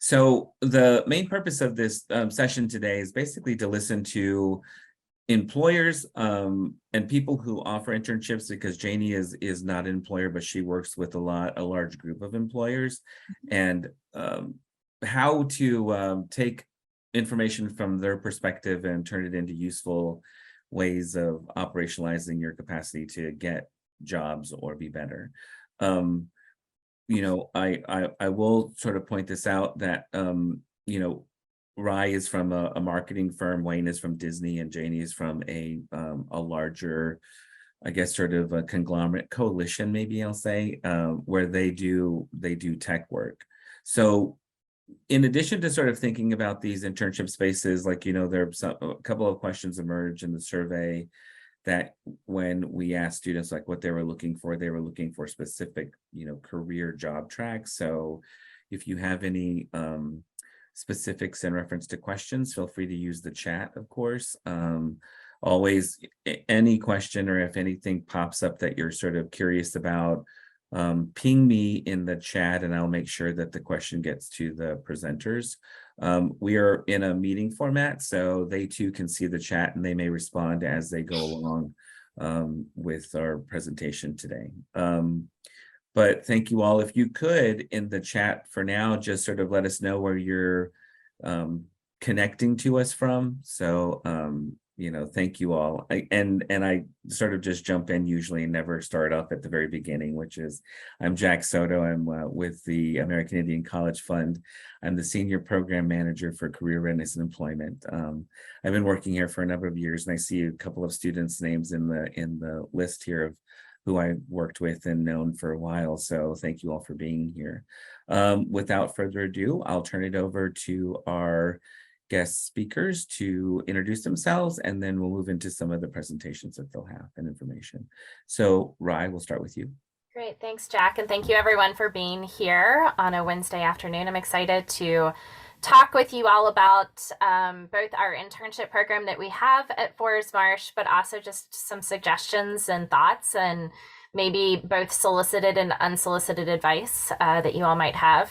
So the main purpose of this session today is basically to listen to employers and people who offer internships, because Janie is not an employer, but she works with a large group of employers, and how to take information from their perspective and turn it into useful ways of operationalizing your capacity to get jobs or be better. I will sort of point this out that Rye is from a marketing firm, Wayne is from Disney, and Janie is from a larger, I guess, sort of a conglomerate coalition, maybe I'll say, where they do tech work. So in addition to sort of thinking about these internship spaces, like, there are a couple of questions emerged in the survey that when we asked students like what they were looking for specific, career job tracks. So if you have any specifics in reference to questions, feel free to use the chat, of course. Always any question, or if anything pops up that you're sort of curious about, ping me in the chat and I'll make sure that the question gets to the presenters. We are in a meeting format, so they too can see the chat and they may respond as they go along with our presentation today. But thank you all. If you could, in the chat for now, just sort of let us know where you're connecting to us from. So thank you all. I sort of just jump in usually and never start off at the very beginning, which is, I'm Jack Soto. I'm with the American Indian College Fund. I'm the Senior Program Manager for Career Readiness and Employment. I've been working here for a number of years, and I see a couple of students' names in the list here of who I worked with and known for a while. So thank you all for being here. Without further ado, I'll turn it over to our guest speakers to introduce themselves, and then we'll move into some of the presentations that they'll have and information. So Rye, we'll start with you. Great, thanks Jack, and thank you everyone for being here on a Wednesday afternoon. I'm excited to talk with you all about both our internship program that we have at Forest Marsh, but also just some suggestions and thoughts, and maybe both solicited and unsolicited advice that you all might have.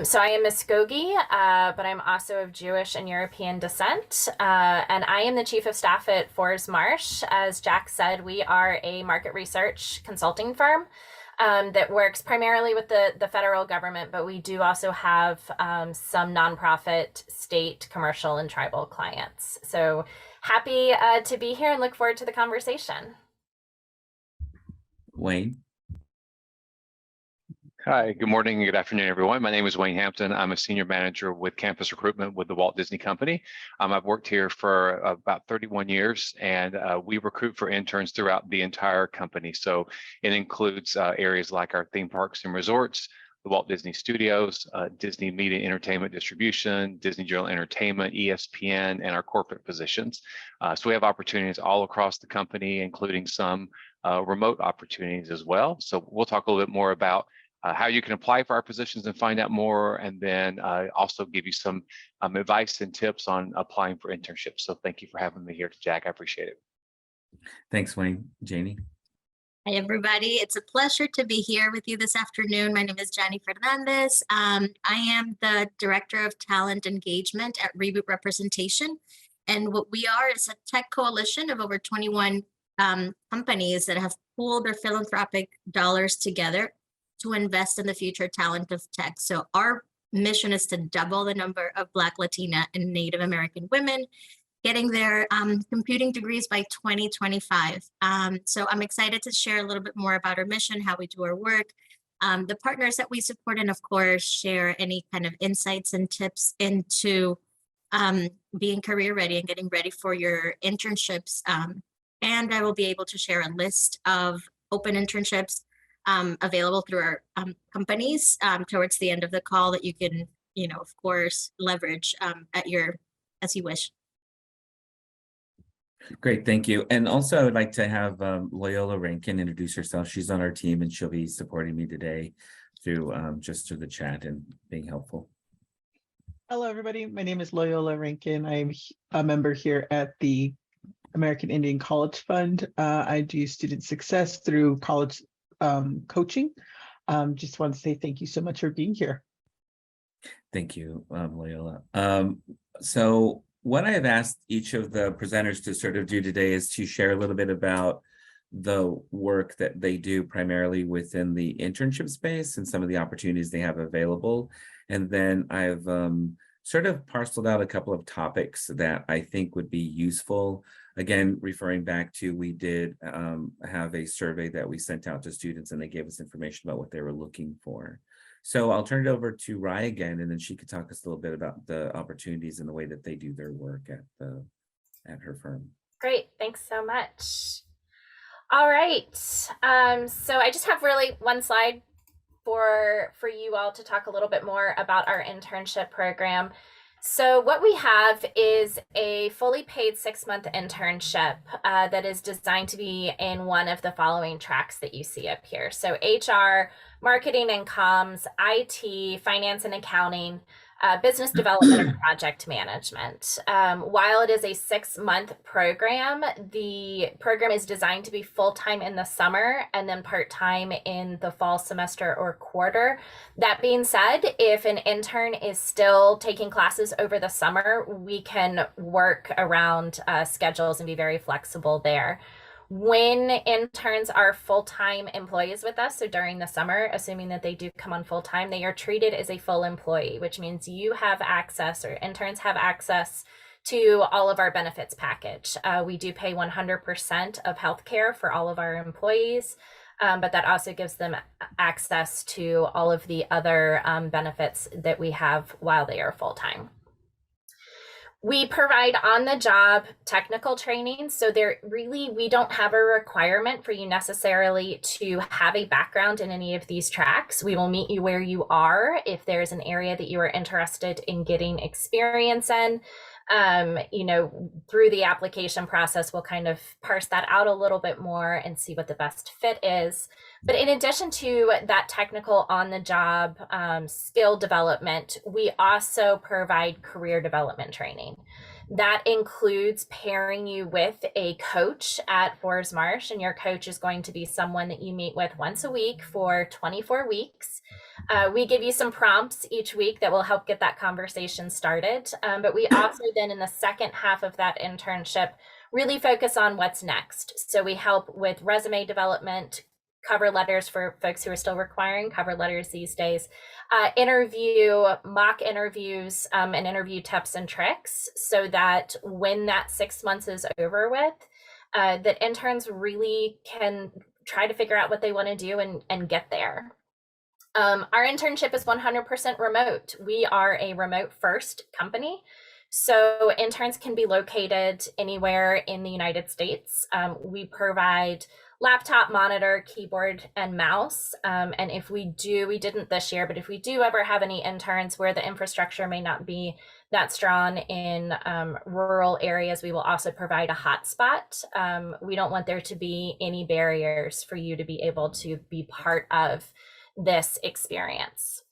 So I am Muskogee, but I'm also of Jewish and European descent, and I am the Chief of Staff at Forest Marsh. As Jack said, we are a market research consulting firm that works primarily with the federal government, but we do also have some nonprofit, state, commercial, and tribal clients. So happy to be here and look forward to the conversation. Wayne. Hi, good morning and good afternoon, everyone. My name is Wayne Hampton. I'm a senior manager with campus recruitment with the Walt Disney Company. I've worked here for about 31 years, and we recruit for interns throughout the entire company. So it includes areas like our theme parks and resorts, the Walt Disney Studios, Disney Media Entertainment Distribution, Disney General Entertainment, ESPN, and our corporate positions. So we have opportunities all across the company, including some remote opportunities as well. So we'll talk a little bit more about how you can apply for our positions and find out more, and then also give you some advice and tips on applying for internships. So thank you for having me here, Jack. I appreciate it. Thanks, Wayne. Janie. Hi, everybody. It's a pleasure to be here with you this afternoon. My name is Janie Fernandez. I am the Director of Talent Engagement at Reboot Representation. And what we are is a tech coalition of over 21 companies that have pooled their philanthropic dollars together to invest in the future talent of tech. So our mission is to double the number of Black, Latina, and Native American women getting their computing degrees by 2025. So I'm excited to share a little bit more about our mission, how we do our work, the partners that we support, and of course, share any kind of insights and tips into being career ready and getting ready for your internships. And I will be able to share a list of open internships available through our companies towards the end of the call that you can, of course, leverage as you wish. Great, thank you. And also I would like to have Loyola Rankin introduce herself. She's on our team and she'll be supporting me today through just through the chat and being helpful. Hello, everybody. My name is Loyola Rankin. I'm a member here at the American Indian College Fund. I do student success through college coaching. Just want to say thank you so much for being here. Thank you, Loyola. So what I have asked each of the presenters to sort of do today is to share a little bit about the work that they do primarily within the internship space and some of the opportunities they have available. And then I've sort of parceled out a couple of topics that I think would be useful. Again, referring back to, we did have a survey that we sent out to students and they gave us information about what they were looking for. So I'll turn it over to Rye again, and then she could talk us a little bit about the opportunities and the way that they do their work at her firm. Great, thanks so much. All right, so I just have really one slide for you all to talk a little bit more about our internship program. So what we have is a fully paid 6-month internship that is designed to be in one of the following tracks that you see up here. So HR, marketing and comms, IT, finance and accounting, business development and project management. While it is a 6-month program, the program is designed to be full-time in the summer and then part-time in the fall semester or quarter. That being said, if an intern is still taking classes over the summer, we can work around schedules and be very flexible there. When interns are full-time employees with us, so during the summer, assuming that they do come on full-time, they are treated as a full employee, which means you have access, or interns have access to all of our benefits package. We do pay 100% of healthcare for all of our employees, but that also gives them access to all of the other benefits that we have while they are full-time. We provide on-the-job technical training, so we don't have a requirement for you necessarily to have a background in any of these tracks. We will meet you where you are. If there's an area that you are interested in getting experience in, through the application process, we'll kind of parse that out a little bit more and see what the best fit is. But in addition to that technical on-the-job skill development, we also provide career development training. That includes pairing you with a coach at Forest Marsh, and your coach is going to be someone that you meet with once a week for 24 weeks. We give you some prompts each week that will help get that conversation started. But we also then, in the second half of that internship, really focus on what's next. So we help with resume development, cover letters for folks who are still requiring cover letters these days, mock interviews, and interview tips and tricks, so that when that 6 months is over with, that interns really can try to figure out what they want to do and get there. Our internship is 100% remote. We are a remote first company. So interns can be located anywhere in the United States. We provide laptop, monitor, keyboard, and mouse. And if we didn't this year, but if we do ever have any interns where the infrastructure may not be that strong in rural areas, we will also provide a hotspot. We don't want there to be any barriers for you to be able to be part of this experience.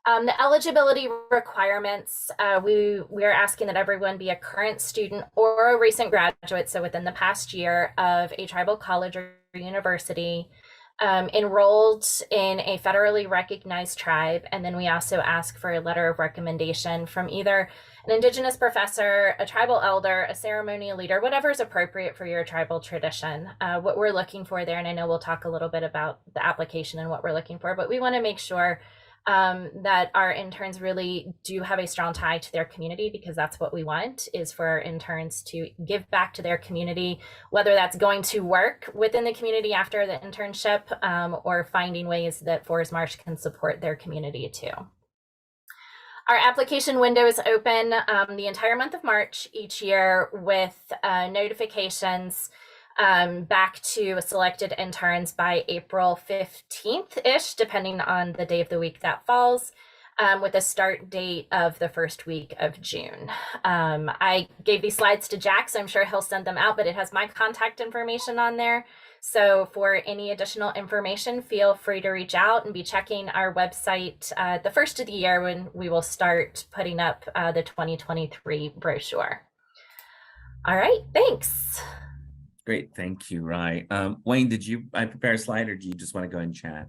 The eligibility requirements, we are asking that everyone be a current student or a recent graduate, so within the past year, of a tribal college or university, enrolled in a federally recognized tribe. And then we also ask for a letter of recommendation from either an Indigenous professor, a tribal elder, a ceremonial leader, whatever is appropriate for your tribal tradition. What we're looking for there, and I know we'll talk a little bit about the application and what we're looking for, but we want to make sure that our interns really do have a strong tie to their community, because that's what we want, is for our interns to give back to their community, whether that's going to work within the community after the internship, or finding ways that Forest Marsh can support their community too. Our application window is open the entire month of March each year, with notifications back to selected interns by April 15th-ish, depending on the day of the week that falls, with a start date of the first week of June. I gave these slides to Jack, so I'm sure he'll send them out, but it has my contact information on there. So for any additional information, feel free to reach out and be checking our website the first of the year, when we will start putting up the 2023 brochure. All right, thanks. Great, thank you, Rye. Wayne, did I prepare a slide, or do you just want to go and chat?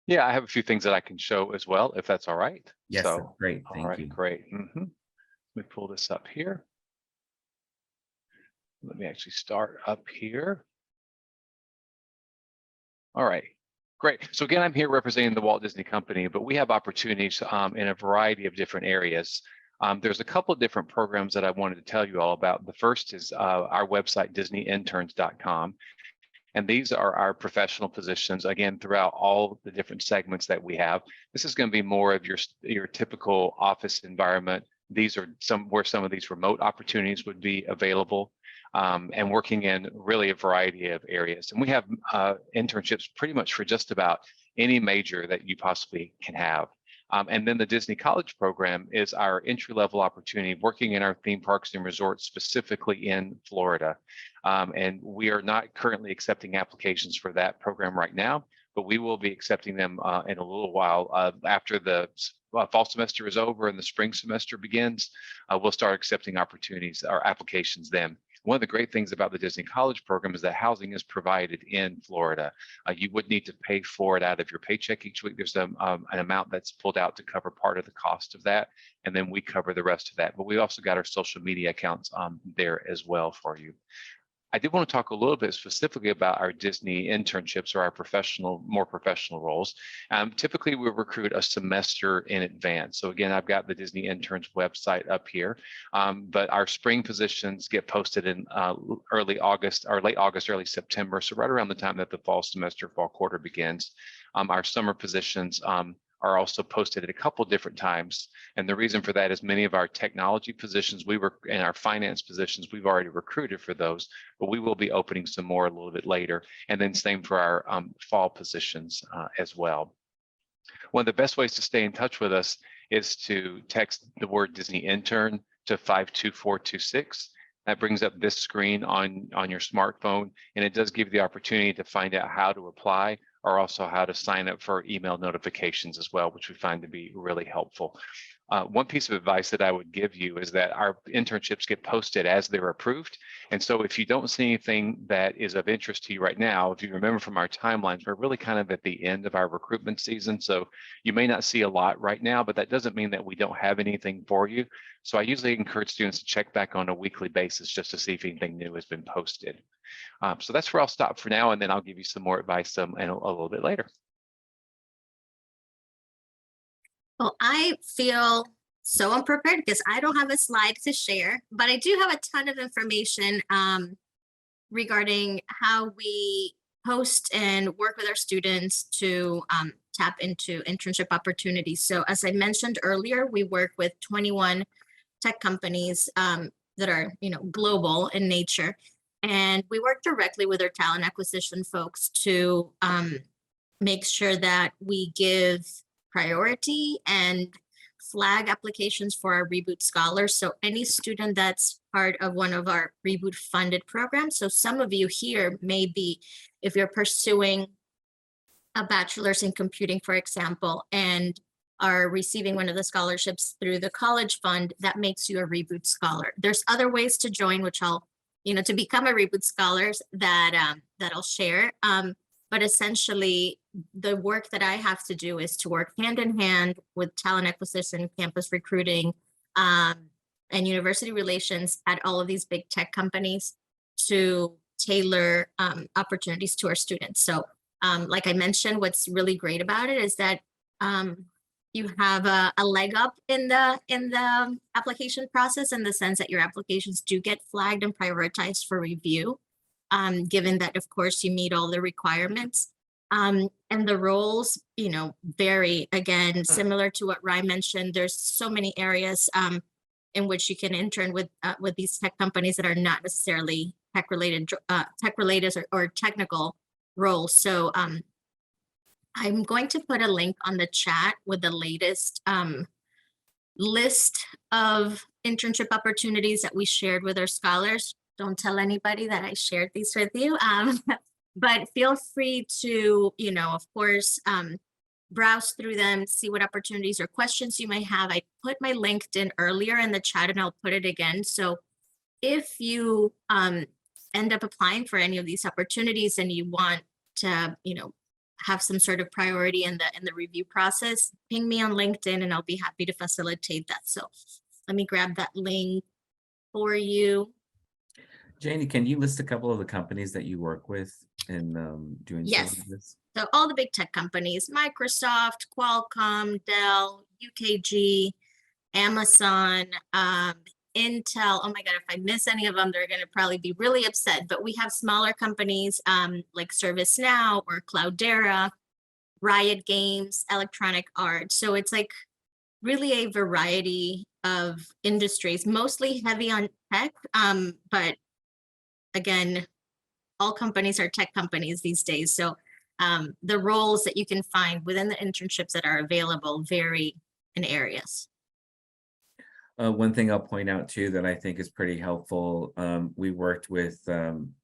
Yeah, I have a few things that I can show as well, if that's all right. Yes, So, that's great. all Thank right, you. great. Let me pull this up here. Let me actually start up here. All right, great. So again, I'm here representing the Walt Disney Company, but we have opportunities in a variety of different areas. There's a couple of different programs that I wanted to tell you all about. The first is our website, disneyinterns.com. And these are our professional positions, again, throughout all the different segments that we have. This is going to be more of your typical office environment. These are where some of these remote opportunities would be available, and working in really a variety of areas. And we have internships pretty much for just about any major that you possibly can have. And then the Disney College program is our entry-level opportunity working in our theme parks and resorts, specifically in Florida. And we are not currently accepting applications for that program right now, but we will be accepting them in a little while. After the fall semester is over and the spring semester begins, we'll start accepting opportunities or applications then. One of the great things about the Disney College program is that housing is provided in Florida. You would need to pay for it out of your paycheck each week. There's an amount that's pulled out to cover part of the cost of that, and then we cover the rest of that. But we also got our social media accounts there as well for you. I did want to talk a little bit specifically about our Disney internships or our more professional roles. Typically, we recruit a semester in advance. So again, I've got the Disney Interns website up here, but our spring positions get posted in early August or late August, early September. So right around the time that the fall quarter begins. Our summer positions are also posted at a couple different times. And the reason for that is many of our technology positions, and our finance positions, we've already recruited for those, but we will be opening some more a little bit later. And then same for our fall positions as well. One of the best ways to stay in touch with us is to text the word Disney Intern to 52426. That brings up this screen on your smartphone, and it does give you the opportunity to find out how to apply, or also how to sign up for email notifications as well, which we find to be really helpful. One piece of advice that I would give you is that our internships get posted as they're approved. And so if you don't see anything that is of interest to you right now, if you remember from our timelines, we're really kind of at the end of our recruitment season. So you may not see a lot right now, but that doesn't mean that we don't have anything for you. So I usually encourage students to check back on a weekly basis just to see if anything new has been posted. So that's where I'll stop for now, and then I'll give you some more advice a little bit later. Well, I feel so unprepared because I don't have a slide to share, but I do have a ton of information regarding how we host and work with our students to tap into internship opportunities. So as I mentioned earlier, we work with 21 tech companies that are, global in nature. And we work directly with our talent acquisition folks to make sure that we give priority and flag applications for our Reboot Scholars. So any student that's part of one of our Reboot funded programs. So some of you here may be, if you're pursuing a bachelor's in computing, for example, and are receiving one of the scholarships through the college fund, that makes you a Reboot Scholar. There's other ways to join, which I'll, to become a Reboot Scholars that I'll share. But essentially, the work that I have to do is to work hand in hand with talent acquisition, campus recruiting, and university relations at all of these big tech companies to tailor opportunities to our students. So like I mentioned, what's really great about it is that you have a leg up in the application process, in the sense that your applications do get flagged and prioritized for review. Given that, of course, you meet all the requirements. And the roles, vary. Again, similar to what Ryan mentioned, there's so many areas in which you can intern with these tech companies that are not necessarily tech related or technical roles. So I'm going to put a link on the chat with the latest list of internship opportunities that we shared with our scholars. Don't tell anybody that I shared these with you, but feel free to, of course, browse through them, see what opportunities or questions you may have. I put my LinkedIn earlier in the chat, and I'll put it again. So if you end up applying for any of these opportunities and you want to, have some sort of priority in the review process, ping me on LinkedIn and I'll be happy to facilitate that. So let me grab that link for you. Janie, can you list a couple of the companies that you work with in doing some Yes. of this? So all the big tech companies, Microsoft, Qualcomm, Dell, UKG, Amazon, Intel. Oh my God, if I miss any of them, they're going to probably be really upset. But we have smaller companies like ServiceNow or Cloudera, Riot Games, Electronic Arts. So it's like really a variety of industries, mostly heavy on tech. But again, all companies are tech companies these days. So the roles that you can find within the internships that are available vary in areas. One thing I'll point out too that I think is pretty helpful, we worked with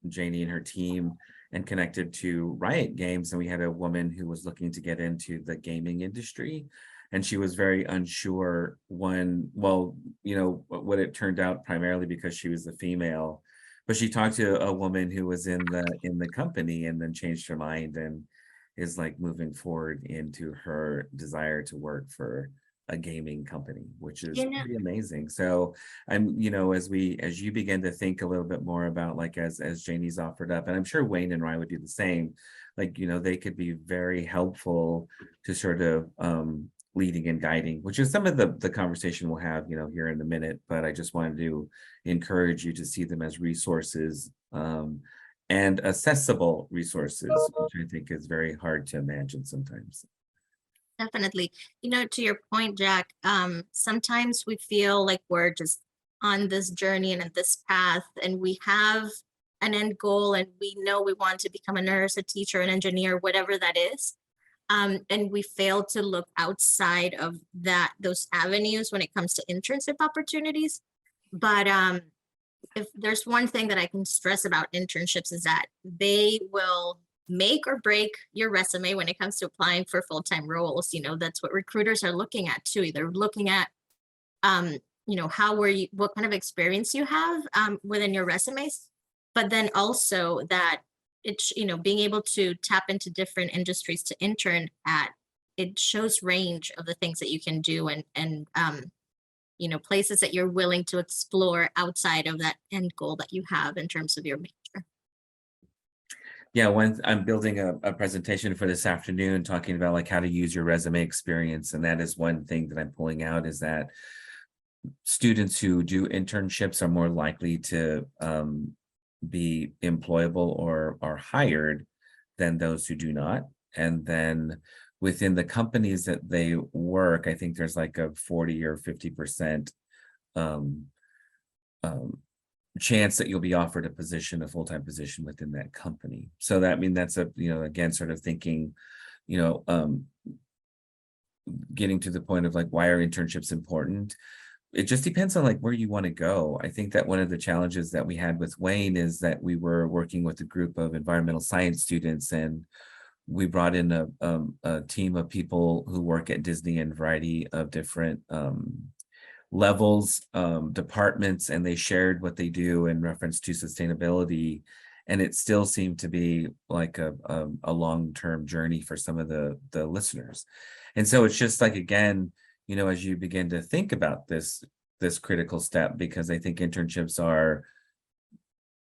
Janie and her team and connected to Riot Games, and we had a woman who was looking to get into the gaming industry, and she was very unsure when, well, you know, what it turned out primarily because she was a female, but she talked to a woman who was in the company and then changed her mind and is like moving forward into her desire to work for a gaming company, which is pretty amazing. So I'm, you know, as you begin to think a little bit more about, like, as Janie's offered up, and I'm sure Wayne and Rye would do the same, like, you know, they could be very helpful to sort of leading and guiding, which is some of the conversation we'll have, you know, here in a minute. But I just wanted to encourage you to see them as resources and accessible resources, which I think is very hard to imagine sometimes. Definitely. You know, to your point, Jack, sometimes we feel like we're just on this journey and at this path, and we have an end goal, and we know we want to become a nurse, a teacher, an engineer, whatever that is. And we fail to look outside of those avenues when it comes to internship opportunities. But if there's one thing that I can stress about internships is that they will make or break your resume when it comes to applying for full-time roles. You know, that's what recruiters are looking at too. They're looking at, you know, what kind of experience you have within your resumes, but then also that it's, you know, being able to tap into different industries to intern at, it shows range of the things that you can do and you know, places that you're willing to explore outside of that end goal that you have in terms of your major. Yeah, I'm building a presentation for this afternoon talking about like how to use your resume experience. And that is one thing that I'm pulling out, is that students who do internships are more likely to be employable or are hired than those who do not. And then within the companies that they work, I think there's like a 40 or 50% chance that you'll be offered a position, a full-time position within that company. So that, I mean, that's a, you know, again, sort of thinking, you know, getting to the point of like, why are internships important? It just depends on like where you want to go. I think that one of the challenges that we had with Wayne is that we were working with a group of environmental science students, and we brought in a team of people who work at Disney in a variety of different levels, departments, and they shared what they do in reference to sustainability. And it still seemed to be like a long-term journey for some of the listeners. And so it's just like, again, you know, as you begin to think about this critical step, because I think internships are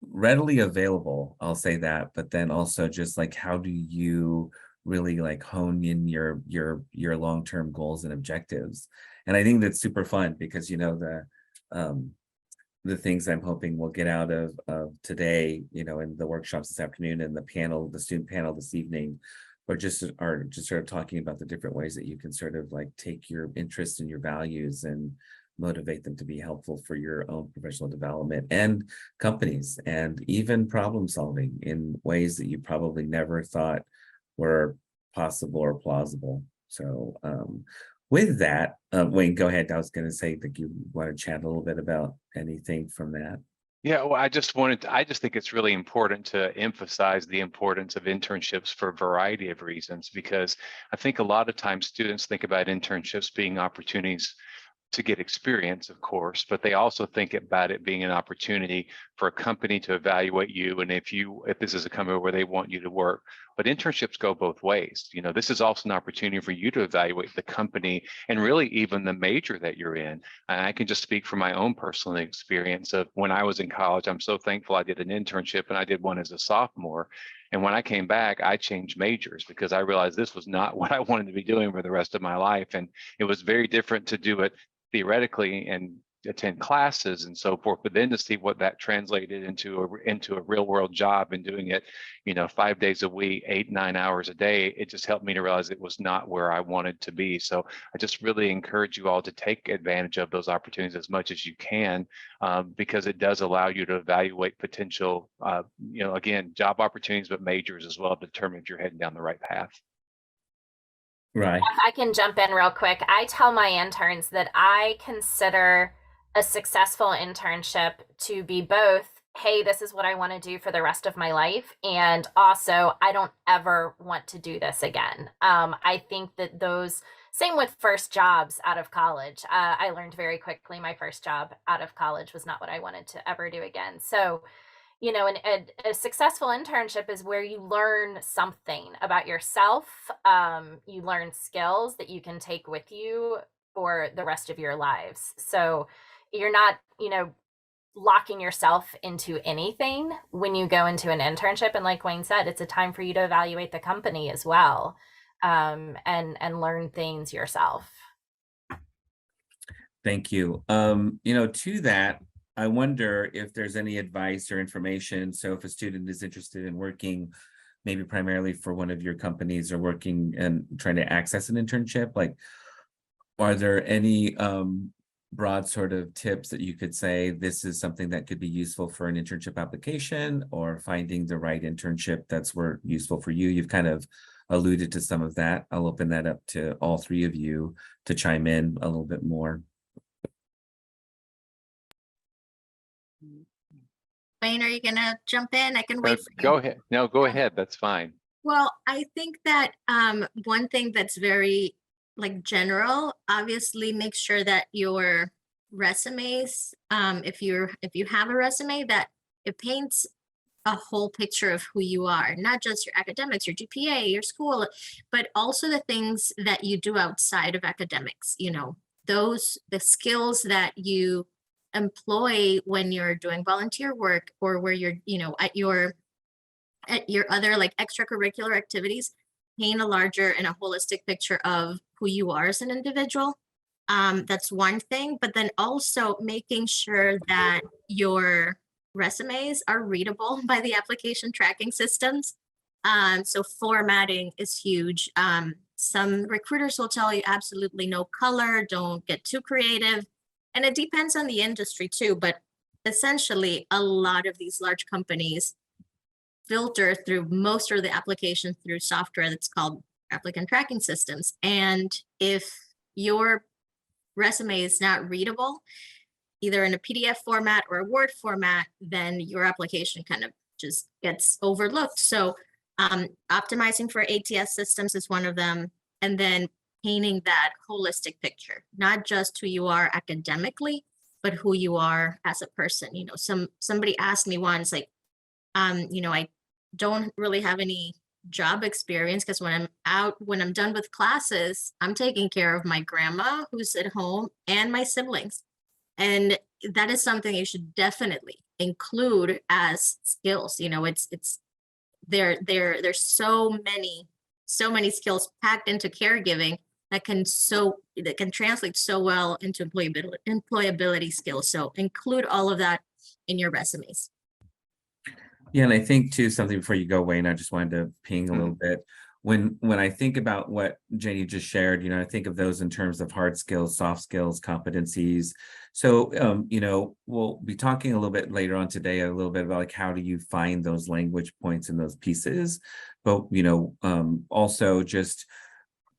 readily available, I'll say that, but then also just like, how do you really like hone in your long-term goals and objectives? And I think that's super fun because, you know, the things I'm hoping we'll get out of today, you know, in the workshops this afternoon and the student panel this evening, are just sort of talking about the different ways that you can sort of like take your interests and your values and motivate them to be helpful for your own professional development and companies, and even problem solving in ways that you probably never thought were possible or plausible. So with that, Wayne, go ahead. I was going to say that you want to chat a little bit about anything from that. Yeah, well, I just think it's really important to emphasize the importance of internships for a variety of reasons, because I think a lot of times students think about internships being opportunities to get experience, of course, but they also think about it being an opportunity for a company to evaluate you. And if this is a company where they want you to work, but internships go both ways. You know, this is also an opportunity for you to evaluate the company and really even the major that you're in. And I can just speak from my own personal experience of when I was in college. I'm so thankful I did an internship, and I did one as a sophomore. And when I came back, I changed majors because I realized this was not what I wanted to be doing for the rest of my life. And it was very different to do it theoretically and attend classes and so forth, but then to see what that translated into a real world job and doing it, 5 days a week, 8-9 hours a day, it just helped me to realize it was not where I wanted to be. So I just really encourage you all to take advantage of those opportunities as much as you can, because it does allow you to evaluate potential, again, job opportunities, but majors as well, to determine if you're heading down the right path. Right. If I can jump in real quick, I tell my interns that I consider a successful internship to be both, hey, this is what I want to do for the rest of my life, and also I don't ever want to do this again. I think that same with first jobs out of college. I learned very quickly my first job out of college was not what I wanted to ever do again. So a successful internship is where you learn something about yourself. You learn skills that you can take with you for the rest of your lives. So you're not, locking yourself into anything when you go into an internship. And like Wayne said, it's a time for you to evaluate the company as well, and learn things yourself. Thank you. To that, I wonder if there's any advice or information. So if a student is interested in working, maybe primarily for one of your companies, or working and trying to access an internship, like, are there any broad sort of tips that you could say, this is something that could be useful for an internship application, or finding the right internship that's useful for you? You've kind of alluded to some of that. I'll open that up to all three of you to chime in a little bit more. Wayne, are you gonna jump in? I can wait for you. Go ahead. No, go ahead. That's fine. Well, I think that one thing that's very general, obviously make sure that your resumes, if you have a resume, that it paints a whole picture of who you are, not just your academics, your GPA, your school, but also the things that you do outside of academics, the skills that you employ when you're doing volunteer work, or where you're, at your other extracurricular activities, paint a larger and a holistic picture of who you are as an individual. That's one thing, but then also making sure that your resumes are readable by the application tracking systems. So formatting is huge. Some recruiters will tell you absolutely no color, don't get too creative. And it depends on the industry too, but essentially a lot of these large companies filter through most of the applications through software that's called applicant tracking systems. And if your resume is not readable, either in a PDF format or a Word format, then your application kind of just gets overlooked. So optimizing for ATS systems is one of them. And then painting that holistic picture, not just who you are academically, but who you are as a person. Somebody asked me once, I don't really have any job experience, because when I'm done with classes, I'm taking care of my grandma who's at home and my siblings. And that is something you should definitely include as skills. There's so many skills packed into caregiving that can translate so well into employability skills. So include all of that in your resumes. Yeah, and I think too, something before you go, Wayne, I just wanted to ping a little bit. When I think about what Janie just shared, I think of those in terms of hard skills, soft skills, competencies. So, we'll be talking a little bit later on today, a little bit about how do you find those language points and those pieces, but, also just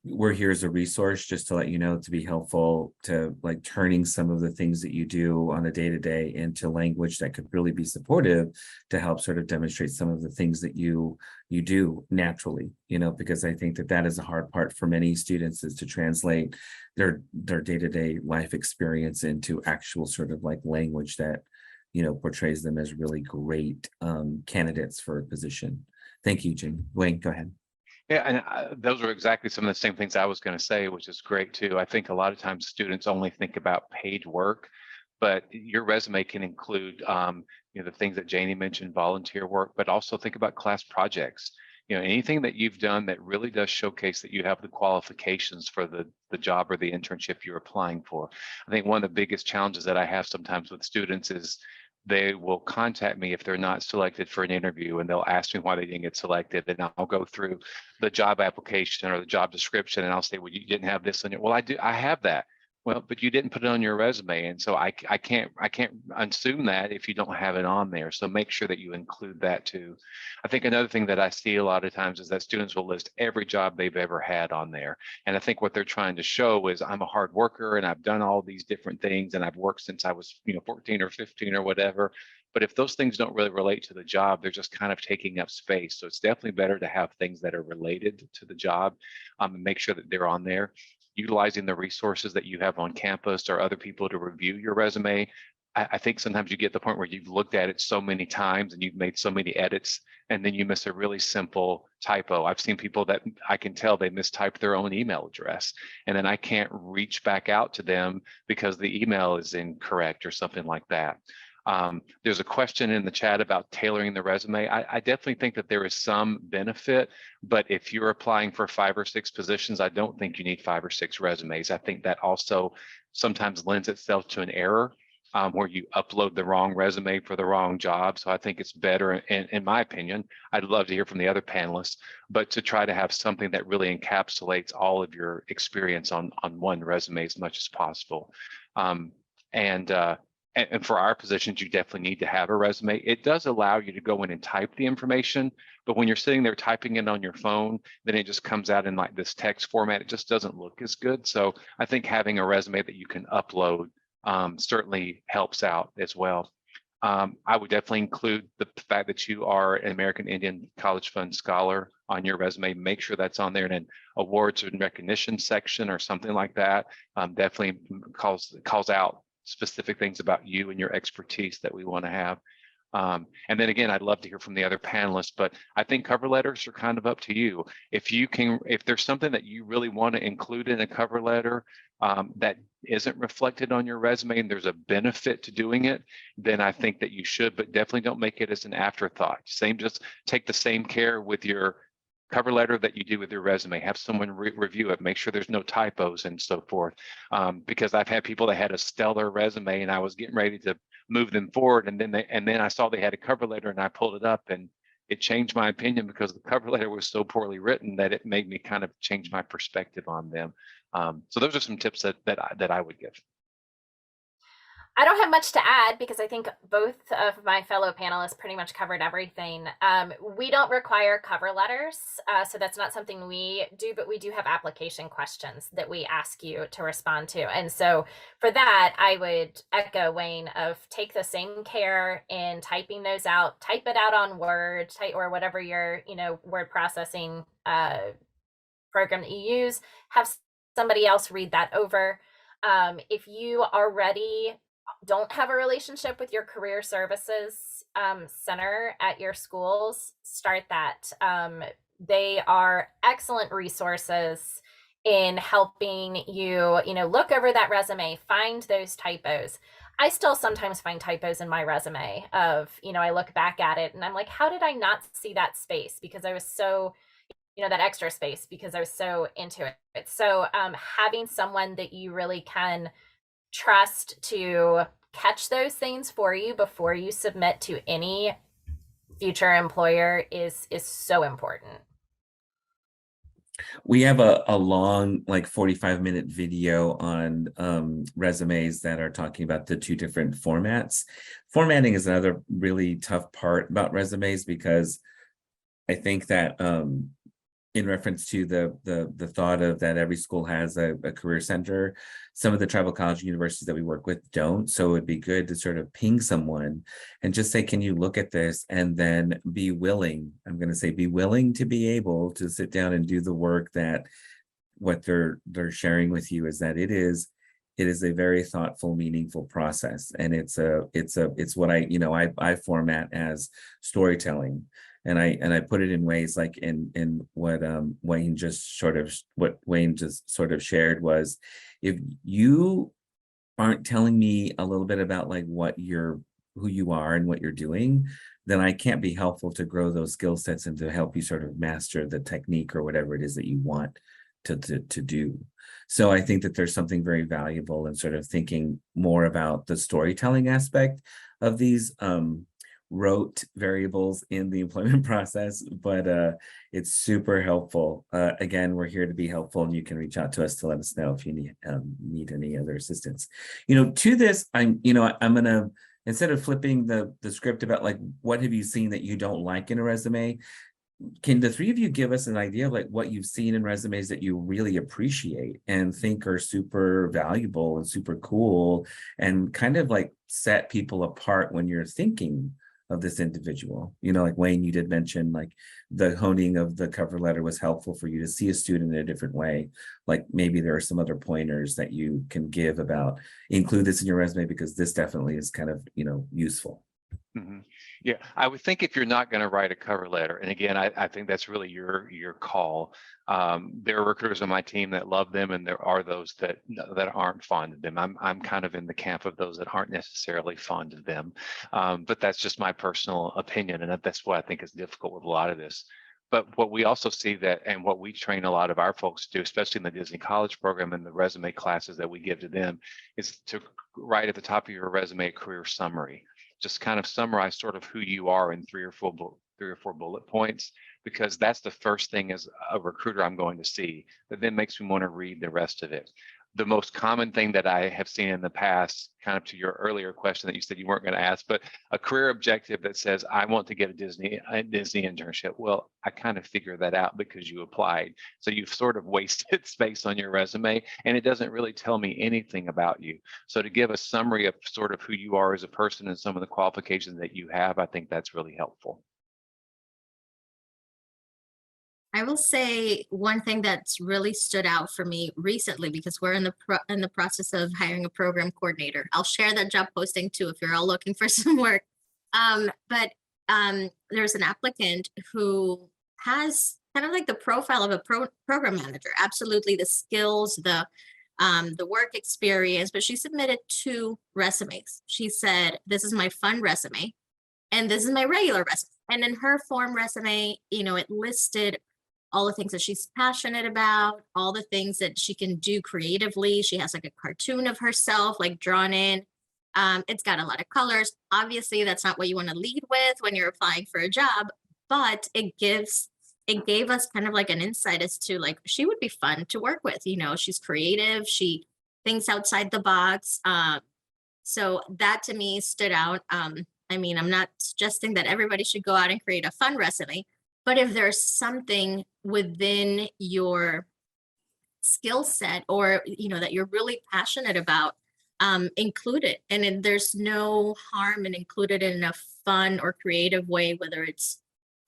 we're here as a resource just to let you know, to be helpful, to like turning some of the things that you do on a day-to-day into language that could really be supportive to help sort of demonstrate some of the things that you do naturally, because I think that that is a hard part for many students, is to translate their day-to-day life experience into actual sort of like language that portrays them as really great candidates for a position. Thank you, Jane. Wayne, go ahead. Yeah, and those are exactly some of the same things I was going to say, which is great too. I think a lot of times students only think about paid work, but your resume can include, the things that Janie mentioned, volunteer work, but also think about class projects. Anything that you've done that really does showcase that you have the qualifications for the job or the internship you're applying for. I think one of the biggest challenges that I have sometimes with students is they will contact me if they're not selected for an interview, and they'll ask me why they didn't get selected. And I'll go through the job application or the job description, and I'll say, well, you didn't have this on your, well, I have that. Well, but you didn't put it on your resume. And so I can't assume that if you don't have it on there. So make sure that you include that too. I think another thing that I see a lot of times is that students will list every job they've ever had on there. And I think what they're trying to show is, I'm a hard worker and I've done all these different things and I've worked since I was 14 or 15 or whatever. But if those things don't really relate to the job, they're just kind of taking up space. So it's definitely better to have things that are related to the job, and make sure that they're on there. Utilizing the resources that you have on campus or other people to review your resume. I think sometimes you get the point where you've looked at it so many times and you've made so many edits, and then you miss a really simple typo. I've seen people that I can tell they mistyped their own email address, and then I can't reach back out to them because the email is incorrect or something like that. There's a question in the chat about tailoring the resume. I definitely think that there is some benefit, but if you're applying for 5 or 6 positions, I don't think you need 5 or 6 resumes. I think that also sometimes lends itself to an error where you upload the wrong resume for the wrong job. So I think it's better, in my opinion, I'd love to hear from the other panelists, but to try to have something that really encapsulates all of your experience on one resume as much as possible. And for our positions, you definitely need to have a resume. It does allow you to go in and type the information, but when you're sitting there typing it on your phone, then it just comes out in like this text format. It just doesn't look as good. So I think having a resume that you can upload certainly helps out as well. I would definitely include the fact that you are an American Indian College Fund Scholar on your resume. Make sure that's on there in an awards and recognition section or something like that. Definitely calls out specific things about you and your expertise that we want to have. And then again, I'd love to hear from the other panelists, but I think cover letters are kind of up to you. If there's something that you really want to include in a cover letter that isn't reflected on your resume and there's a benefit to doing it, then I think that you should, but definitely don't make it as an afterthought. Just take the same care with your cover letter that you do with your resume. Have someone review it, make sure there's no typos and so forth. Because I've had people that had a stellar resume and I was getting ready to move them forward, and then I saw they had a cover letter and I pulled it up and it changed my opinion because the cover letter was so poorly written that it made me kind of change my perspective on them. So those are some tips that I would give. I don't have much to add because I think both of my fellow panelists pretty much covered everything. We don't require cover letters, so that's not something we do, but we do have application questions that we ask you to respond to. And so for that, I would echo Wayne of take the same care in typing those out, type it out on Word or whatever your word processing program that you use, have somebody else read that over. If you already don't have a relationship with your career services center at your schools, start that. They are excellent resources in helping you, look over that resume, find those typos. I still sometimes find typos in my resume of, I look back at it and I'm like, how did I not see that space? Because I was so, that extra space because I was so into it. So having someone that you really can trust to catch those things for you before you submit to any future employer is so important. We have a long, like 45-minute video on resumes that are talking about the 2 different formats. Formatting is another really tough part about resumes because I think that in reference to the thought of that every school has a career center. Some of the tribal college universities that we work with don't. So it'd be good to sort of ping someone and just say, can you look at this? And then be willing, I'm going to say, be willing to be able to sit down and do the work that what they're sharing with you is that it is a very thoughtful, meaningful process. And it's what I format as storytelling. And I put it in ways like in what Wayne just sort of shared was, if you aren't telling me a little bit about like who you are and what you're doing, then I can't be helpful to grow those skill sets and to help you sort of master the technique or whatever it is that you want to do. So I think that there's something very valuable in sort of thinking more about the storytelling aspect of these rote variables in the employment process, but it's super helpful. Again, we're here to be helpful, and you can reach out to us to let us know if you need any other assistance. To this, I'm gonna, instead of flipping the script about like what have you seen that you don't like in a resume, can the three of you give us an idea of like what you've seen in resumes that you really appreciate and think are super valuable and super cool, and kind of like set people apart when you're thinking of this individual? Like Wayne, you did mention like the honing of the cover letter was helpful for you to see a student in a different way. Like maybe there are some other pointers that you can give about include this in your resume because this definitely is kind of, useful. Mm-hmm. Yeah, I would think if you're not going to write a cover letter, and again, I think that's really your call. There are recruiters on my team that love them, and there are those that aren't fond of them. I'm kind of in the camp of those that aren't necessarily fond of them, but that's just my personal opinion, and that's what I think is difficult with a lot of this. But what we also see that, and what we train a lot of our folks to do, especially in the Disney College program and the resume classes that we give to them, is to write at the top of your resume a career summary. Just kind of summarize sort of who you are in three or four bullet points, because that's the first thing as a recruiter I'm going to see that then makes me want to read the rest of it. The most common thing that I have seen in the past, kind of to your earlier question that you said you weren't going to ask, but a career objective that says, I want to get a Disney internship. Well, I kind of figured that out because you applied. So you've sort of wasted space on your resume, and it doesn't really tell me anything about you. So to give a summary of sort of who you are as a person and some of the qualifications that you have, I think that's really helpful. I will say one thing that's really stood out for me recently, because we're in the process of hiring a program coordinator. I'll share that job posting too if you're all looking for some work. But there's an applicant who has kind of like the profile of a program manager. Absolutely, the skills, the work experience. But she submitted 2 resumes. She said, "This is my fun resume, and this is my regular resume." And in her form resume, it listed all the things that she's passionate about, all the things that she can do creatively. She has like a cartoon of herself, like drawn in. It's got a lot of colors. Obviously, that's not what you want to lead with when you're applying for a job, but it gave us kind of like an insight as to like, she would be fun to work with. She's creative. She thinks outside the box. So that to me stood out. I'm not suggesting that everybody should go out and create a fun resume, but if there's something within your skill set or, that you're really passionate about, include it. And there's no harm in include it in a fun or creative way, whether it's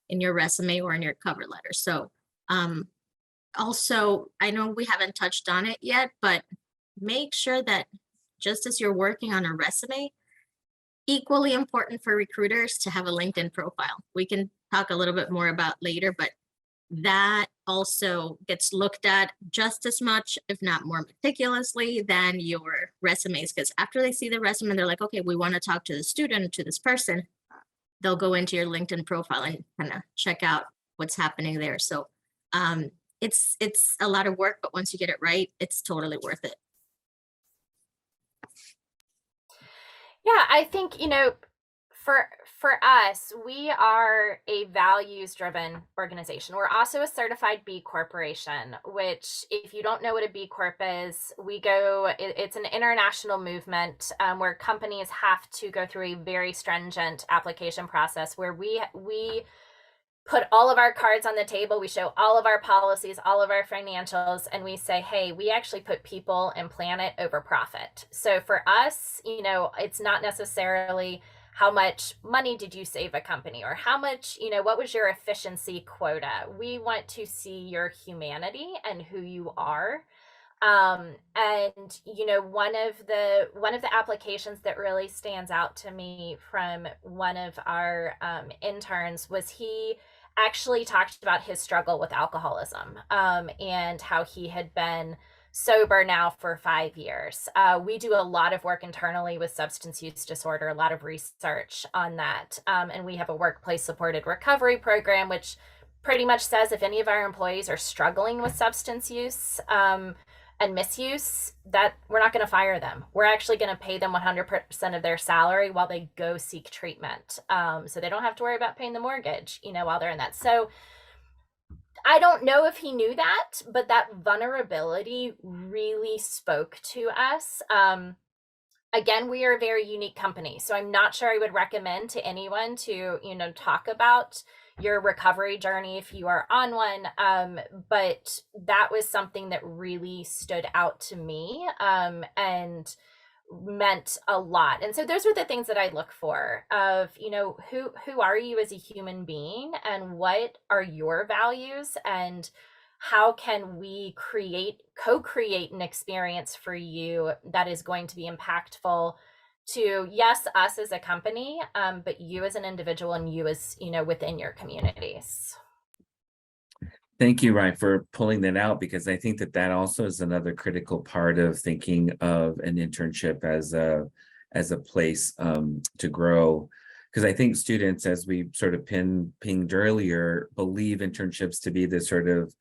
in your resume or in your cover letter. So also, I know we haven't touched on it yet, but make sure that just as you're working on a resume, equally important for recruiters to have a LinkedIn profile. We can talk a little bit more about later, but that also gets looked at just as much, if not more meticulously than your resumes. Because after they see the resume, they're like, okay, we want to talk to the student, to this person. They'll go into your LinkedIn profile and kind of check out what's happening there. So it's a lot of work, but once you get it right, it's totally worth it. Yeah, I think, for us, we are a values-driven organization. We're also a certified B Corporation, which if you don't know what a B Corp is, it's an international movement where companies have to go through a very stringent application process where we put all of our cards on the table. We show all of our policies, all of our financials, and we say, hey, we actually put people and planet over profit. So for us, it's not necessarily how much money did you save a company, or how much, what was your efficiency quota? We want to see your humanity and who you are. And one of the applications that really stands out to me from one of our interns was he actually talked about his struggle with alcoholism, and how he had been sober now for 5 years. We do a lot of work internally with substance use disorder, a lot of research on that, and we have a workplace supported recovery program, which pretty much says if any of our employees are struggling with substance use and misuse, that we're not going to fire them. We're actually going to pay them 100% of their salary while they go seek treatment. So they don't have to worry about paying the mortgage, while they're in that. So I don't know if he knew that, but that vulnerability really spoke to us. Again, we are a very unique company, so I'm not sure I would recommend to anyone to, talk about your recovery journey if you are on one. But that was something that really stood out to me, and meant a lot. And so those were the things that I look for of, who are you as a human being, and what are your values, and how can we co-create an experience for you that is going to be impactful to, yes, us as a company, but you as an individual, and you as, within your communities. Thank you, Ryan, for pulling that out, because I think that also is another critical part of thinking of an internship as a place to grow. Because I think students, as we sort of pinged earlier, believe internships to be this sort of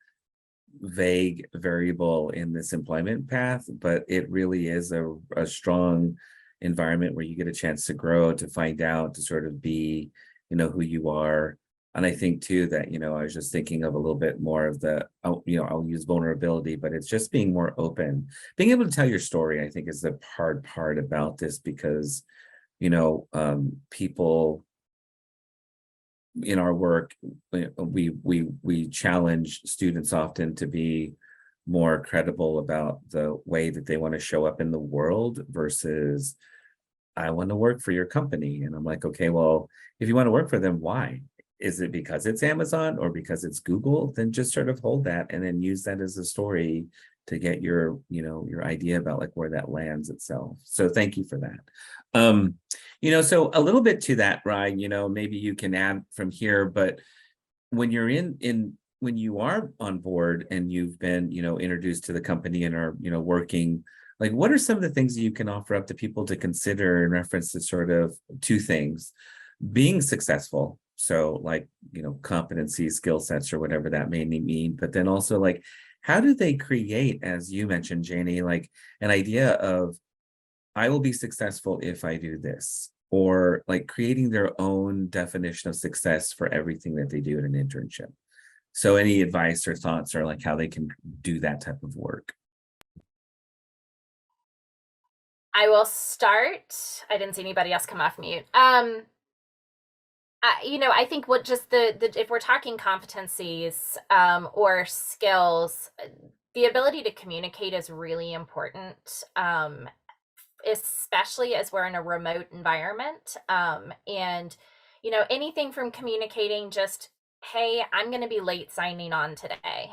vague variable in this employment path, but it really is a strong environment where you get a chance to grow, to find out, to sort of be, who you are. And I think too that, I was just thinking of a little bit more of I'll use vulnerability, but it's just being more open, being able to tell your story, I think is the hard part about this, because, people in our work, we challenge students often to be more credible about the way that they want to show up in the world versus, I want to work for your company. And I'm like, okay, well, if you want to work for them, why? Is it because it's Amazon or because it's Google? Then just sort of hold that and then use that as a story to get your, your idea about like where that lands itself. So thank you for that. So a little bit to that, Ryan, maybe you can add from here, but when you're when you are on board and you've been, introduced to the company and are, working, like, what are some of the things that you can offer up to people to consider in reference to sort of two things: being successful, so like, competency, skill sets, or whatever that may mean, but then also like, how do they create, as you mentioned, Janie, like an idea of, I will be successful if I do this, or like creating their own definition of success for everything that they do in an internship. So any advice or thoughts, or like how they can do that type of work? I will start. I didn't see anybody else come off mute. I think if we're talking competencies or skills, the ability to communicate is really important, especially as we're in a remote environment. And anything from communicating just, hey, I'm going to be late signing on today,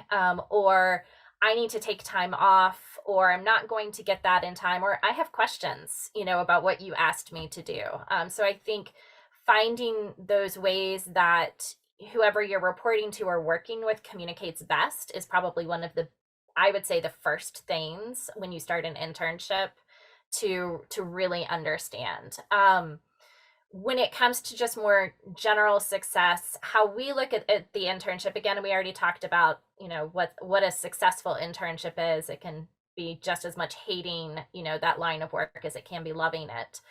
or I need to take time off, or I'm not going to get that in time, or I have questions, about what you asked me to do. So I think finding those ways that whoever you're reporting to or working with communicates best is probably one of I would say, the first things when you start an internship to really understand. When it comes to just more general success, how we look at the internship, again, we already talked about, what a successful internship is. It can be just as much hating, that line of work as it can be loving it.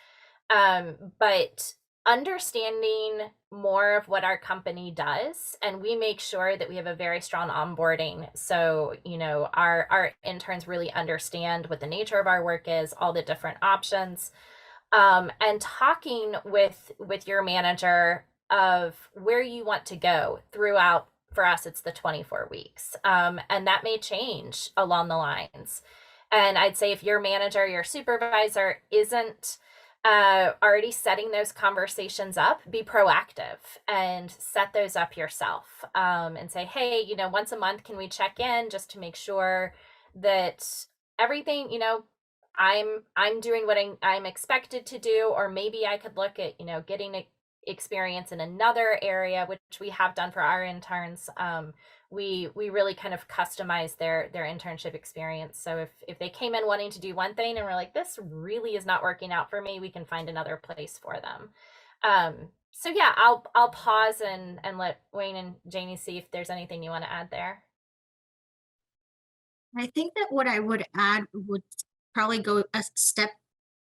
But understanding more of what our company does, and we make sure that we have a very strong onboarding. So, our interns really understand what the nature of our work is, all the different options, and talking with your manager of where you want to go throughout. For us, it's the 24 weeks. And that may change along the lines. And I'd say if your manager, your supervisor isn't already setting those conversations up, be proactive and set those up yourself, and say, hey, once a month, can we check in just to make sure that everything, I'm doing what I'm expected to do, or maybe I could look at, getting experience in another area, which we have done for our interns. We really kind of customize their internship experience. So if they came in wanting to do one thing and we're like, this really is not working out for me, we can find another place for them. So yeah, I'll pause and let Wayne and Janie see if there's anything you want to add there. I think that what I would add would probably go a step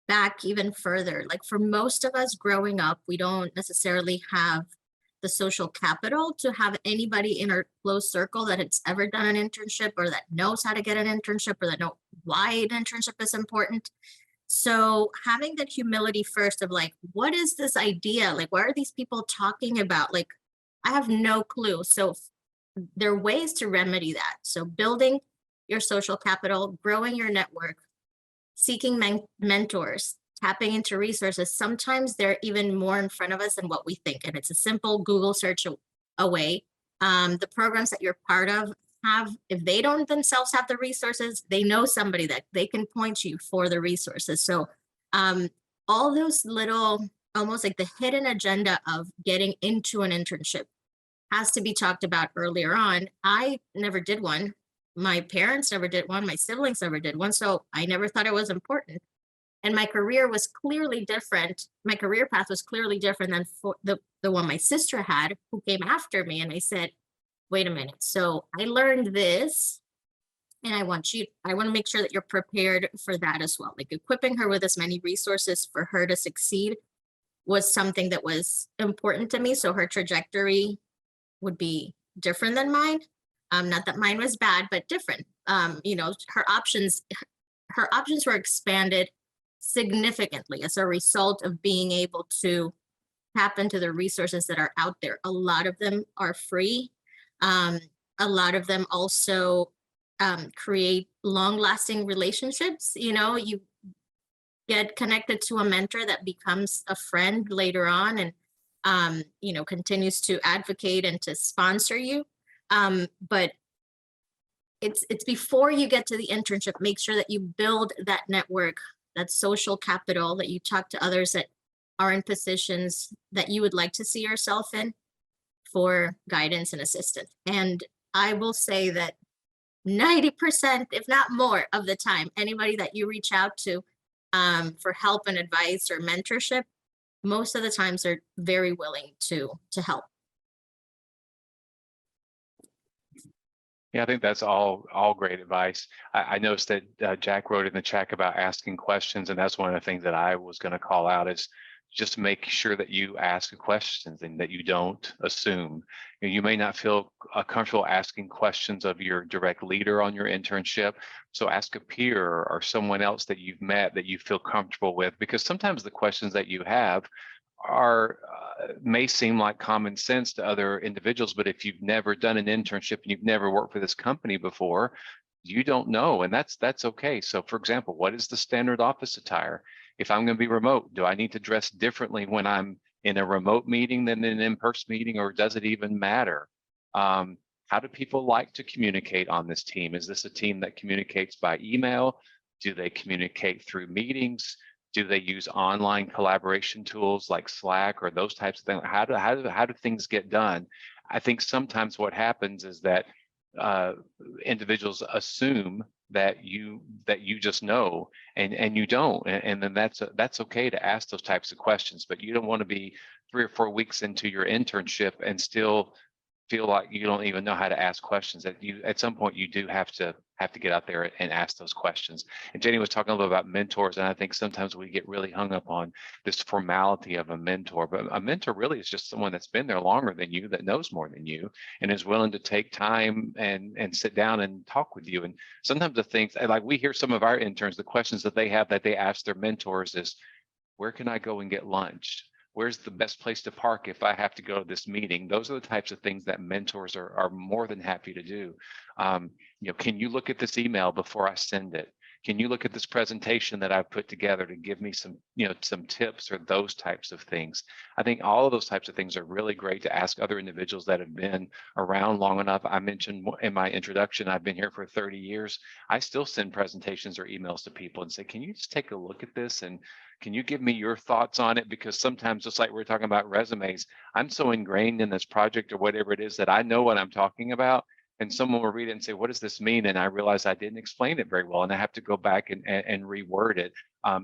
back even further. Like for most of us growing up, we don't necessarily have the social capital to have anybody in our close circle that has ever done an internship, or that knows how to get an internship, or that know why an internship is important. So having that humility first of like, what is this idea? Like, what are these people talking about? Like, I have no clue. So there are ways to remedy that. So building your social capital, growing your network, seeking mentors, tapping into resources. Sometimes they're even more in front of us than what we think. And it's a simple Google search away. The programs that you're part of have, if they don't themselves have the resources, they know somebody that they can point you for the resources. So all those little, almost like the hidden agenda of getting into an internship has to be talked about earlier on. I never did one. My parents never did one. My siblings never did one. So I never thought it was important. And my career was clearly different. My career path was clearly different than for the one my sister had, who came after me. And I said, wait a minute. So I learned this, and I want to make sure that you're prepared for that as well. Like equipping her with as many resources for her to succeed was something that was important to me. So her trajectory would be different than mine. Not that mine was bad, but different. Her options were expanded significantly as a result of being able to tap into the resources that are out there. A lot of them are free. A lot of them also create long-lasting relationships. You get connected to a mentor that becomes a friend later on, and continues to advocate and to sponsor you. But it's before you get to the internship, make sure that you build that network, that social capital, that you talk to others that are in positions that you would like to see yourself in for guidance and assistance. And I will say that 90%, if not more of the time, anybody that you reach out to for help and advice or mentorship, most of the times they're very willing to help. Yeah, I think that's all great advice. I noticed that Jack wrote in the chat about asking questions, and that's one of the things that I was going to call out is just make sure that you ask questions and that you don't assume. You may not feel comfortable asking questions of your direct leader on your internship, so ask a peer or someone else that you've met that you feel comfortable with, because sometimes the questions that you have are may seem like common sense to other individuals, but if you've never done an internship and you've never worked for this company before, you don't know, and that's okay. So for example, what is the standard office attire? If I'm going to be remote, do I need to dress differently when I'm in a remote meeting than in an in-person meeting, or does it even matter? How do people like to communicate on this team? Is this a team that communicates by email? Do they communicate through meetings? Do they use online collaboration tools like Slack or those types of things? How do things get done? I think sometimes what happens is that individuals assume that you just know, and you don't, and then that's okay to ask those types of questions. But you don't want to be 3 or 4 weeks into your internship and still feel like you don't even know how to ask questions. That you at some point you do have to get out there and ask those questions. And Jenny was talking a little bit about mentors, and I think sometimes we get really hung up on this formality of a mentor, but a mentor really is just someone that's been there longer than you, that knows more than you, and is willing to take time and sit down and talk with you. And sometimes the things, like we hear some of our interns, the questions that they have that they ask their mentors is, where can I go and get lunch? Where's the best place to park if I have to go to this meeting? Those are the types of things that mentors are more than happy to do. Can you look at this email before I send it? Can you look at this presentation that I've put together to give me some, some tips or those types of things? I think all of those types of things are really great to ask other individuals that have been around long enough. I mentioned in my introduction, I've been here for 30 years. I still send presentations or emails to people and say, can you just take a look at this? And can you give me your thoughts on it? Because sometimes, just like we're talking about resumes, I'm so ingrained in this project or whatever it is that I know what I'm talking about. And someone will read it and say, what does this mean? And I realize I didn't explain it very well and I have to go back and reword it.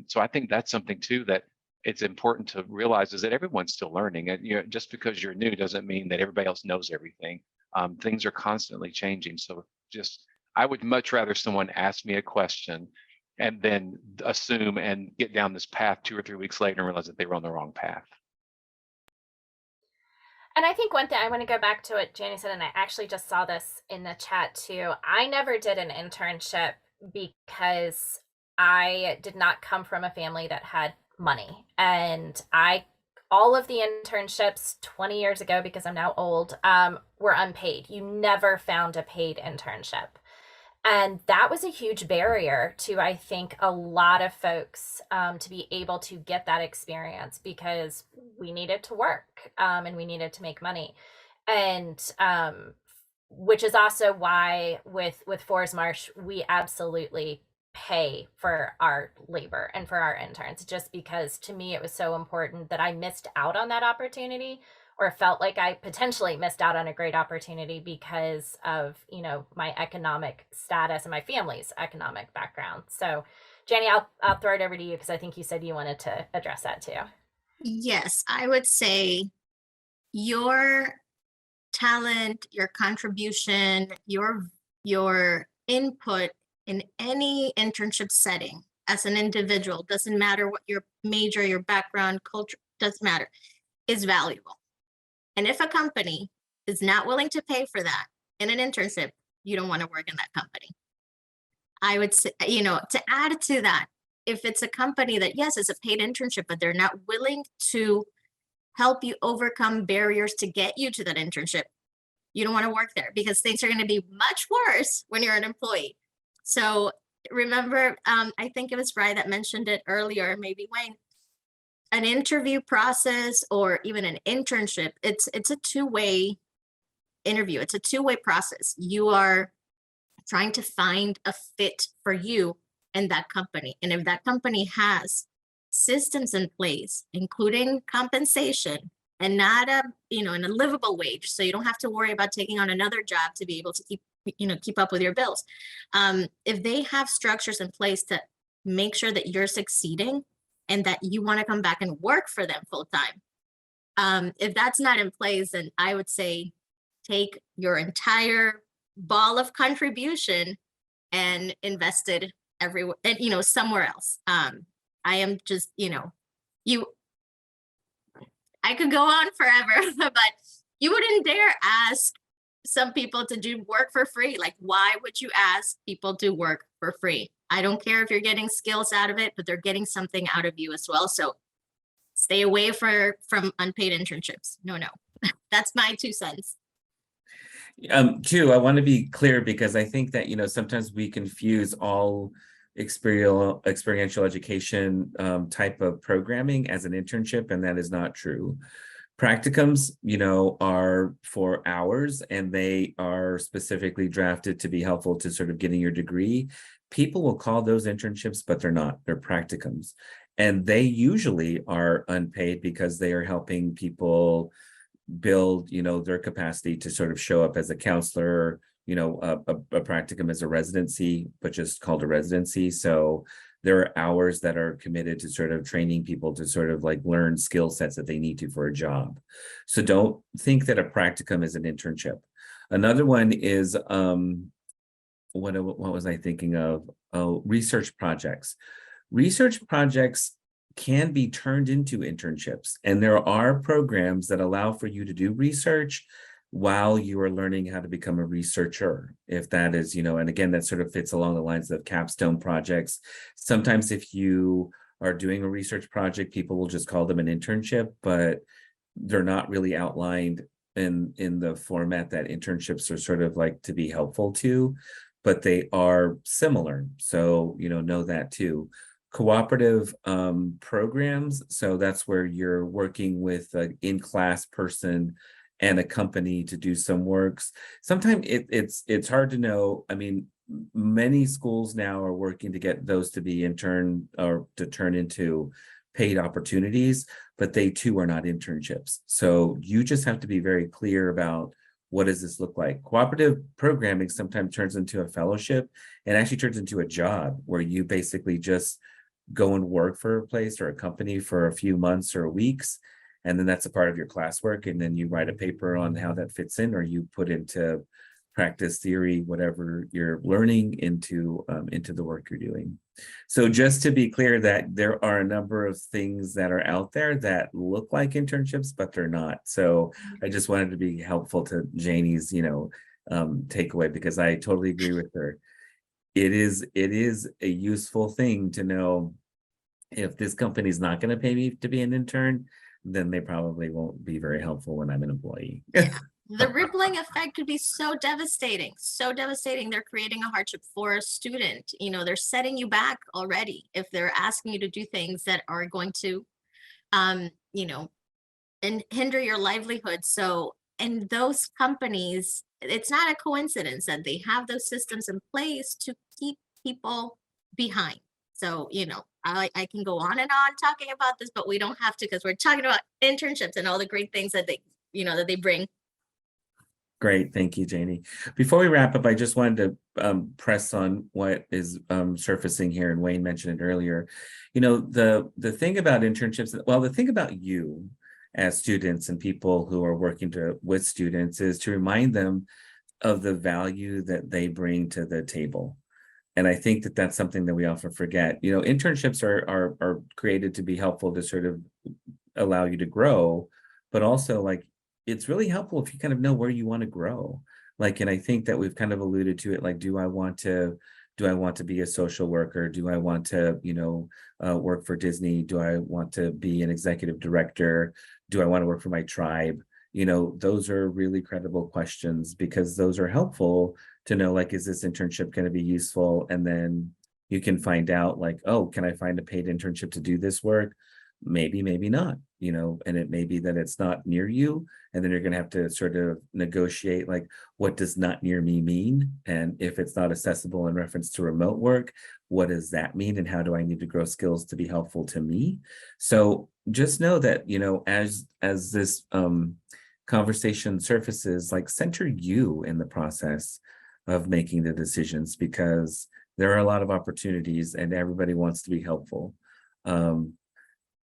So I think that's something too that it's important to realize is that everyone's still learning. And just because you're new doesn't mean that everybody else knows everything. Things are constantly changing. So I would much rather someone ask me a question and then assume and get down this path 2 or 3 weeks later and realize that they were on the wrong path. And I think one thing I want to go back to what Janie said, and I actually just saw this in the chat too. I never did an internship because I did not come from a family that had money. And all of the internships 20 years ago, because I'm now old, were unpaid. You never found a paid internship. And that was a huge barrier to, I think, a lot of folks to be able to get that experience because we needed to work and we needed to make money. And which is also why with Forest Marsh, we absolutely pay for our labor and for our interns, just because to me, it was so important that I missed out on that opportunity or felt like I potentially missed out on a great opportunity because of, my economic status and my family's economic background. So, Jenny, I'll throw it over to you because I think you said you wanted to address that too. Yes, I would say your talent, your contribution, your input in any internship setting as an individual, doesn't matter what your major, your background, culture, doesn't matter, is valuable. And if a company is not willing to pay for that in an internship, you don't want to work in that company. I would say, to add to that, if it's a company that, yes, it's a paid internship, but they're not willing to help you overcome barriers to get you to that internship, you don't want to work there because things are going to be much worse when you're an employee. So remember, I think it was Ryan that mentioned it earlier, maybe Wayne, an interview process or even an internship, it's a two-way interview. It's a two-way process. You are trying to find a fit for you and that company. And if that company has systems in place, including compensation and not in a livable wage, so you don't have to worry about taking on another job to be able to keep up with your bills. If they have structures in place to make sure that you're succeeding and that you want to come back and work for them full time. If that's not in place, then I would say take your entire ball of contribution and invest it everywhere, and somewhere else. I am just, I could go on forever, but you wouldn't dare ask some people to do work for free. Like, why would you ask people to work for free? I don't care if you're getting skills out of it, but they're getting something out of you as well. So stay away from unpaid internships. No. That's my 2 cents. Too, I want to be clear because I think that, sometimes we confuse all experiential education type of programming as an internship, and that is not true. Practicums, are for hours and they are specifically drafted to be helpful to sort of getting your degree. People will call those internships, but they're not. They're practicums. And they usually are unpaid because they are helping people build, their capacity to sort of show up as a counselor. A practicum is a residency, but just called a residency. So there are hours that are committed to sort of training people to sort of like learn skill sets that they need to for a job. So don't think that a practicum is an internship. Another one is, what was I thinking of? Oh, research projects. Research projects can be turned into internships. And there are programs that allow for you to do research while you are learning how to become a researcher, if that is, and again, that sort of fits along the lines of capstone projects. Sometimes if you are doing a research project, people will just call them an internship, but they're not really outlined in the format that internships are sort of like to be helpful to, but they are similar. So, know that too. Cooperative programs. So that's where you're working with an in-class person and a company to do some works. Sometimes it's hard to know. I mean, many schools now are working to get those to be intern or to turn into paid opportunities, but they too are not internships. So you just have to be very clear about what does this look like. Cooperative programming sometimes turns into a fellowship and actually turns into a job where you basically just go and work for a place or a company for a few months or weeks, and then that's a part of your classwork, and then you write a paper on how that fits in, or you put into practice theory, whatever you're learning, into the work you're doing. So just to be clear that there are a number of things that are out there that look like internships, but they're not. So I just wanted to be helpful to Janie's, takeaway, because I totally agree with her. It is a useful thing to know if this company is not going to pay me to be an intern, then they probably won't be very helpful when I'm an employee. Yeah. The rippling effect could be so devastating, so devastating. They're creating a hardship for a student. They're setting you back already if they're asking you to do things that are going to, and hinder your livelihood. So, and those companies, it's not a coincidence that they have those systems in place to keep people behind. So, I can go on and on talking about this, but we don't have to, because we're talking about internships and all the great things that they bring. Great, thank you, Janie. Before we wrap up, I just wanted to press on what is surfacing here, and Wayne mentioned it earlier. The thing about internships, well, the thing about you as students and people who are working with students is to remind them of the value that they bring to the table. And I think that that's something that we often forget. Internships are created to be helpful to sort of allow you to grow, but also like it's really helpful if you kind of know where you want to grow. And I think that we've kind of alluded to it, like, do I want to be a social worker? Do I want to, work for Disney? Do I want to be an executive director? Do I want to work for my tribe? Those are really credible questions, because those are helpful to know, like, is this internship going to be useful? And then you can find out, like, oh, can I find a paid internship to do this work? Maybe, maybe not, and it may be that it's not near you. And then you're going to have to sort of negotiate, like, what does not near me mean? And if it's not accessible in reference to remote work, what does that mean? And how do I need to grow skills to be helpful to me? So just know that, as this conversation surfaces, like, center you in the process of making the decisions, because there are a lot of opportunities and everybody wants to be helpful.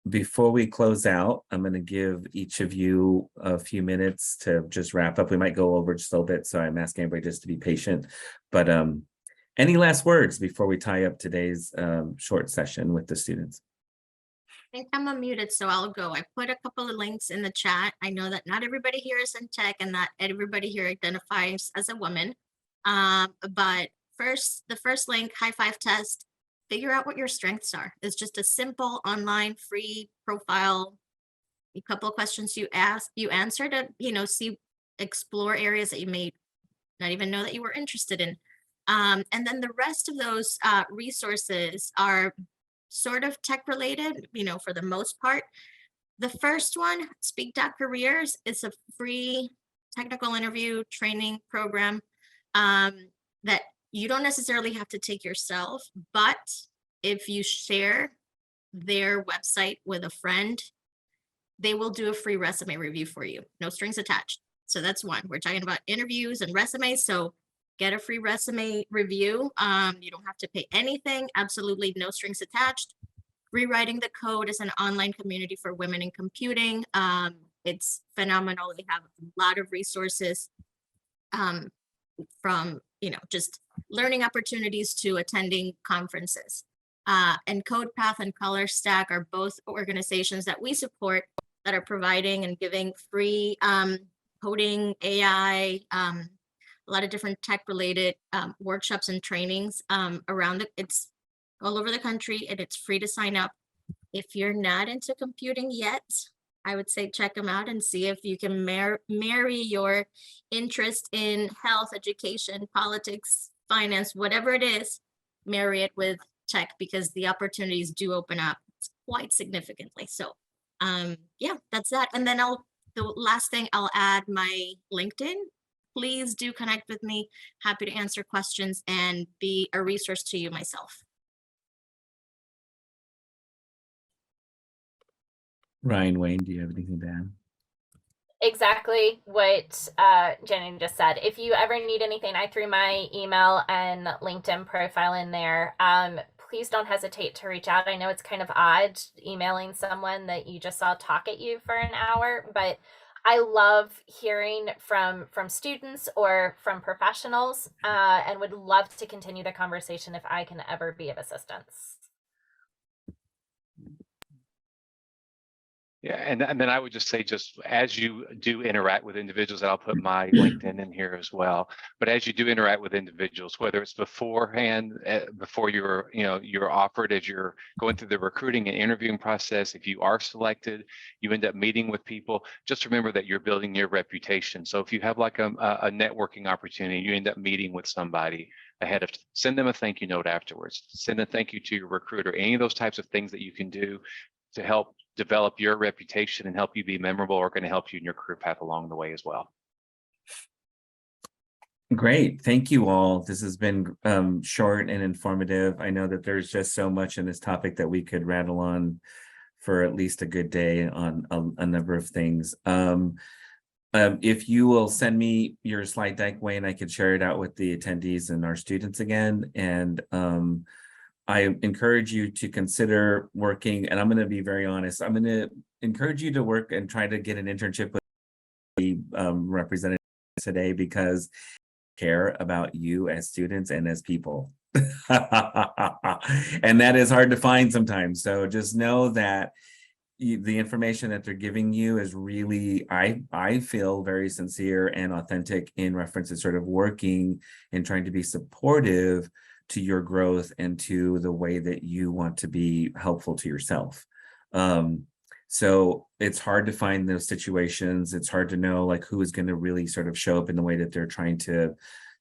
Before we close out, I'm going to give each of you a few minutes to just wrap up. We might go over just a little bit, so I'm asking everybody just to be patient. But any last words before we tie up today's short session with the students? I think I'm unmuted, so I'll go. I put a couple of links in the chat. I know that not everybody here is in tech and not everybody here identifies as a woman. But the first link, high five test, figure out what your strengths are. It's just a simple online free profile. A couple of questions you answer to, explore areas that you may not even know that you were interested in. And then the rest of those resources are sort of tech related, for the most part. The first one, Speak.Careers, is a free technical interview training program that you don't necessarily have to take yourself, but if you share their website with a friend, they will do a free resume review for you. No strings attached. So that's one. We're talking about interviews and resumes. So get a free resume review. You don't have to pay anything. Absolutely no strings attached. Rewriting the Code is an online community for women in computing. It's phenomenal. They have a lot of resources from just learning opportunities to attending conferences. And CodePath and ColorStack are both organizations that we support that are providing and giving free coding, AI, a lot of different tech related workshops and trainings around it. It's all over the country and it's free to sign up. If you're not into computing yet, I would say check them out and see if you can marry your interest in health, education, politics, finance, whatever it is, marry it with tech, because the opportunities do open up quite significantly. So yeah, that's that. And then the last thing I'll add my LinkedIn. Please do connect with me. Happy to answer questions and be a resource to you myself. Ryan, Wayne, do you have anything to add? Exactly what Jenny just said. If you ever need anything, I threw my email and LinkedIn profile in there. Please don't hesitate to reach out. I know it's kind of odd emailing someone that you just saw talk at you for an hour, but I love hearing from students or from professionals, and would love to continue the conversation if I can ever be of assistance. Yeah, and then I would just say, just as you do interact with individuals, and I'll put my LinkedIn in here as well. But as you do interact with individuals, whether it's beforehand, before you're offered, as you're going through the recruiting and interviewing process, if you are selected, you end up meeting with people. Just remember that you're building your reputation. So if you have like a networking opportunity, you end up meeting with somebody ahead of, send them a thank you note afterwards. Send a thank you to your recruiter. Any of those types of things that you can do to help develop your reputation and help you be memorable are going to help you in your career path along the way as well. Great. Thank you all. This has been short and informative. I know that there's just so much in this topic that we could rattle on for at least a good day on a number of things. If you will send me your slide deck, Wayne, I could share it out with the attendees and our students again. And I encourage you to consider working, and I'm going to be very honest, I'm going to encourage you to work and try to get an internship with the representative today, because I care about you as students and as people. And that is hard to find sometimes. So just know that the information that they're giving you is really, I feel, very sincere and authentic in reference to sort of working and trying to be supportive to your growth and to the way that you want to be helpful to yourself. So it's hard to find those situations. It's hard to know like who is going to really sort of show up in the way that they're trying to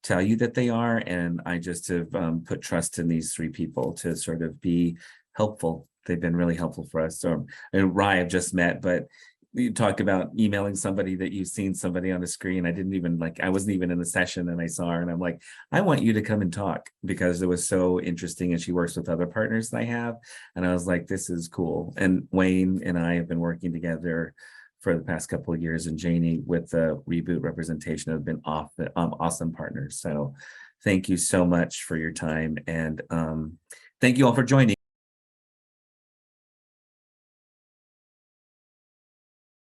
tell you that they are. And I just have put trust in these three people to sort of be helpful. They've been really helpful for us. So, and Rye I've just met, but you talk about emailing somebody that you've seen somebody on the screen. I wasn't even in the session and I saw her and I'm like, I want you to come and talk, because it was so interesting. And she works with other partners that I have. And I was like, this is cool. And Wayne and I have been working together for the past couple of years, and Janie with the Reboot representation have been awesome partners. So thank you so much for your time. And thank you all for joining.